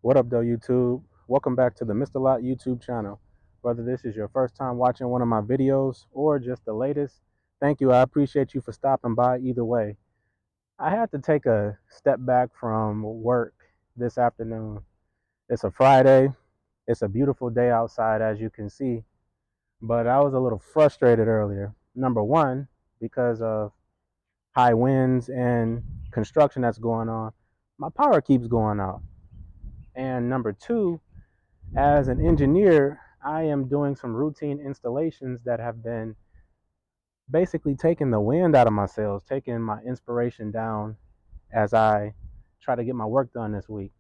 What up, though, YouTube? Welcome back to the Mr. Lot YouTube channel. Whether this is your first time watching one of my videos or just the latest, thank you. I appreciate you for stopping by either way. I had to take a step back from work this afternoon. It's a Friday. It's a beautiful day outside, as you can see, but I was a little frustrated earlier. Number one, because of high winds and construction that's going on, my power keeps going out. And number two, as an engineer, I am doing some routine installations that have been basically taking the wind out of my sails, taking my inspiration down as I try to get my work done this week.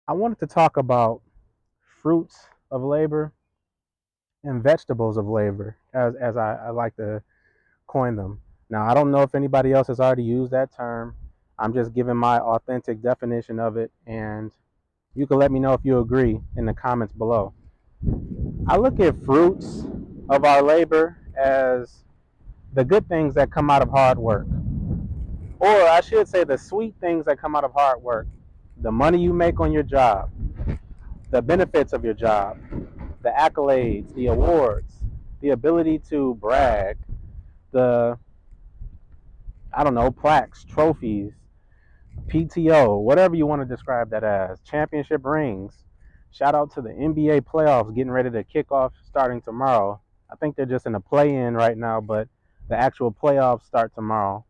I wanted to talk about fruits of labor and vegetables of labor, as I like to coin them. Now, I don't know if anybody else has already used that term. I'm just giving my authentic definition of it, and you can let me know if you agree in the comments below. I look at fruits of our labor as the good things that come out of hard work. Or I should say the sweet things that come out of hard work. The money you make on your job, the benefits of your job, the accolades, the awards, the ability to brag, the, I don't know, plaques, trophies, PTO, whatever you want to describe that as, championship rings. Shout out to the NBA playoffs getting ready to kick off starting tomorrow. I think they're just in a play-in right now, but the actual playoffs start tomorrow.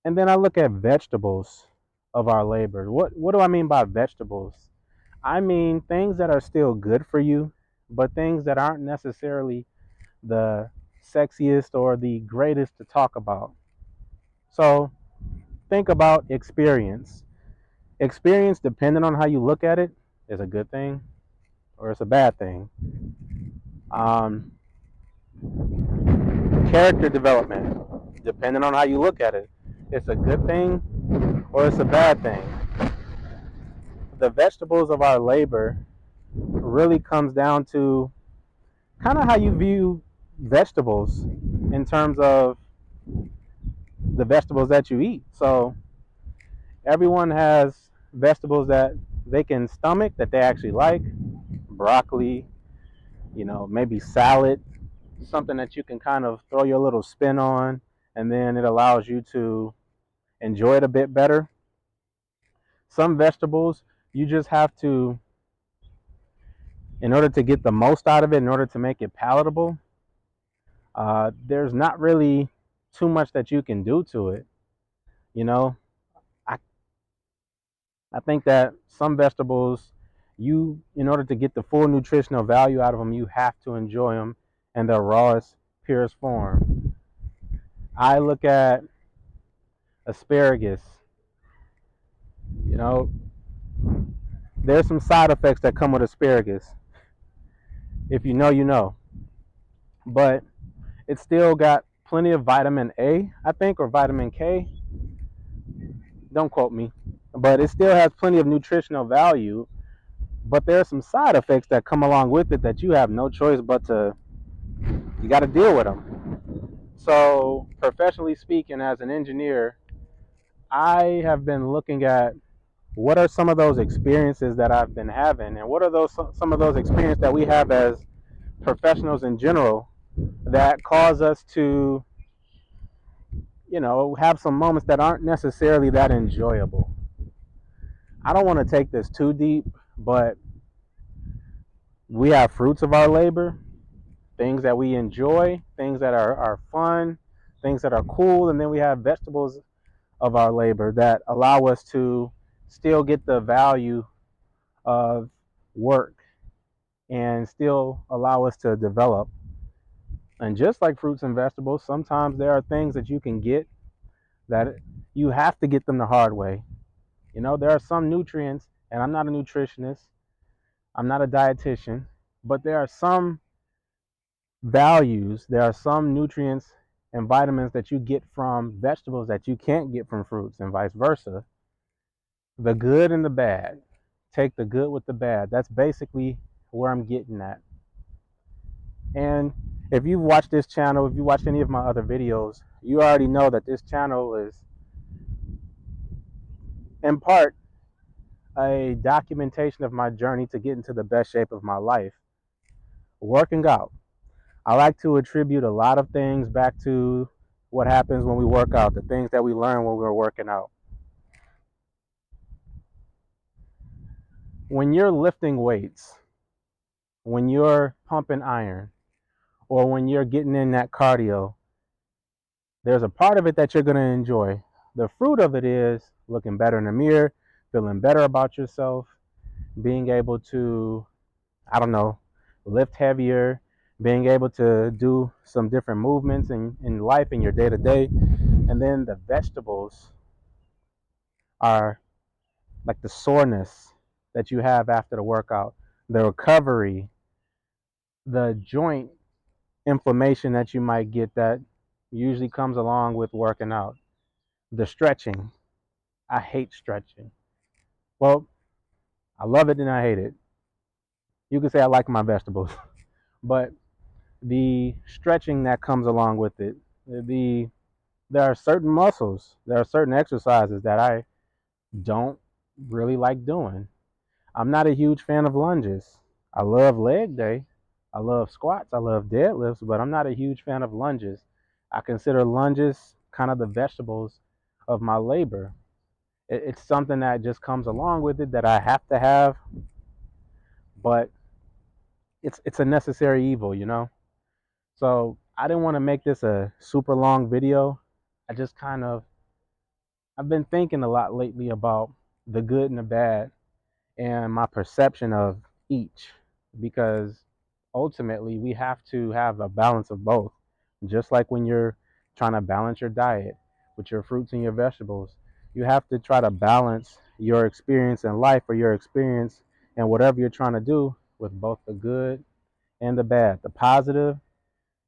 And then I look at vegetables of our labor. What do I mean by vegetables? I mean things that are still good for you, but things that aren't necessarily the sexiest or the greatest to talk about. So think about experience. Experience, depending on how you look at it, is a good thing or it's a bad thing. Um, Character development, depending on how you look at it, it's a good thing or it's a bad thing. The vegetables of our labor really comes down to kind of how you view vegetables in terms of the vegetables that you eat. So everyone has vegetables that they can stomach, that they actually like. Broccoli, maybe salad, something that you can kind of throw your little spin on, and then it allows you to enjoy it a bit better. Some vegetables, you just have to, in order to get the most out of it, in order to make it palatable, there's not really too much that you can do to it. You know, I, I think that some vegetables, in order to get the full nutritional value out of them, you have to enjoy them in their rawest, purest form. I look at asparagus. You know, there's some side effects that come with asparagus. If you know, you know. But it's still got plenty of vitamin A, I think, or vitamin K. Don't quote me. But it still has plenty of nutritional value. But there are some side effects that come along with it that you have no choice but you got to deal with them. So, professionally speaking, as an engineer, I have been looking at what are some of those experiences that I've been having, and what are some of those experiences that we have as professionals in general that cause us to, have some moments that aren't necessarily that enjoyable. I don't want to take this too deep, but we have fruits of our labor, things that we enjoy, things that are fun, things that are cool, and then we have vegetables of our labor that allow us to still get the value of work and still allow us to develop. And just like fruits and vegetables, sometimes there are things that you can get that you have to get them the hard way. There are some nutrients, and I'm not a nutritionist, I'm not a dietitian, but there are some values, there are some nutrients and vitamins that you get from vegetables that you can't get from fruits, and vice versa. The good and the bad. Take the good with the bad. That's basically where I'm getting at. And if you've watched this channel, if you watched any of my other videos, you already know that this channel is in part, a documentation of my journey to get into the best shape of my life. Working out. I like to attribute a lot of things back to what happens when we work out, the things that we learn when we're working out. When you're lifting weights, when you're pumping iron, or when you're getting in that cardio, there's a part of it that you're going to enjoy. The fruit of it is looking better in the mirror, feeling better about yourself, being able to, I don't know, lift heavier, being able to do some different movements in life in your day to day. And then the vegetables are like the soreness that you have after the workout, the recovery, the joint inflammation that you might get that usually comes along with working out, the stretching. I hate stretching. Well, I love it and I hate it. You could say I like my vegetables, but the stretching that comes along with it, the there are certain muscles, there are certain exercises that I don't really like doing. I'm not a huge fan of lunges. I love leg day. I love squats. I love deadlifts, but I'm not a huge fan of lunges. I consider lunges kind of the vegetables of my labor. It's something that just comes along with it that I have to have, but it's a necessary evil, you know? So I didn't want to make this a super long video. I just kind of, I've been thinking a lot lately about the good and the bad and my perception of each, because ultimately we have to have a balance of both. Just like when you're trying to balance your diet with your fruits and your vegetables, you have to try to balance your experience in life or your experience and whatever you're trying to do with both the good and the bad, the positive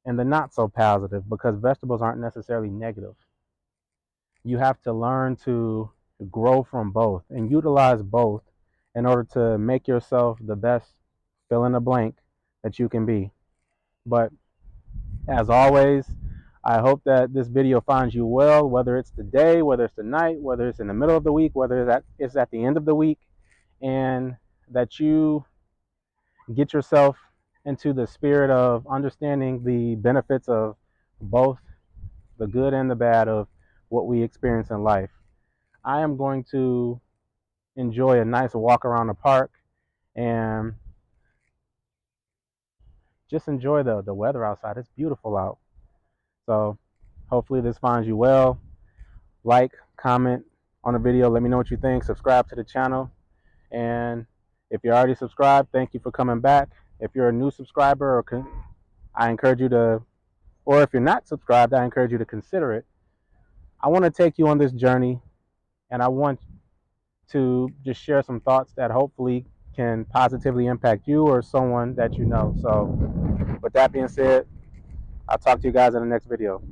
and the not so positive, because vegetables aren't necessarily negative. You have to learn to grow from both and utilize both in order to make yourself the best fill in the blank that you can be. But as always, I hope that this video finds you well, whether it's today, whether it's tonight, whether it's in the middle of the week, whether it's at the end of the week, and that you get yourself into the spirit of understanding the benefits of both the good and the bad of what we experience in life. I am going to enjoy a nice walk around the park and just enjoy the weather outside. It's beautiful out. So hopefully this finds you well. Like, comment on the video. Let me know what you think. Subscribe to the channel. And if you're already subscribed, thank you for coming back. If you're a new subscriber, I encourage you to, or if you're not subscribed, I encourage you to consider it. I want to take you on this journey, and I want to just share some thoughts that hopefully can positively impact you or someone that you know. So with that being said, I'll talk to you guys in the next video.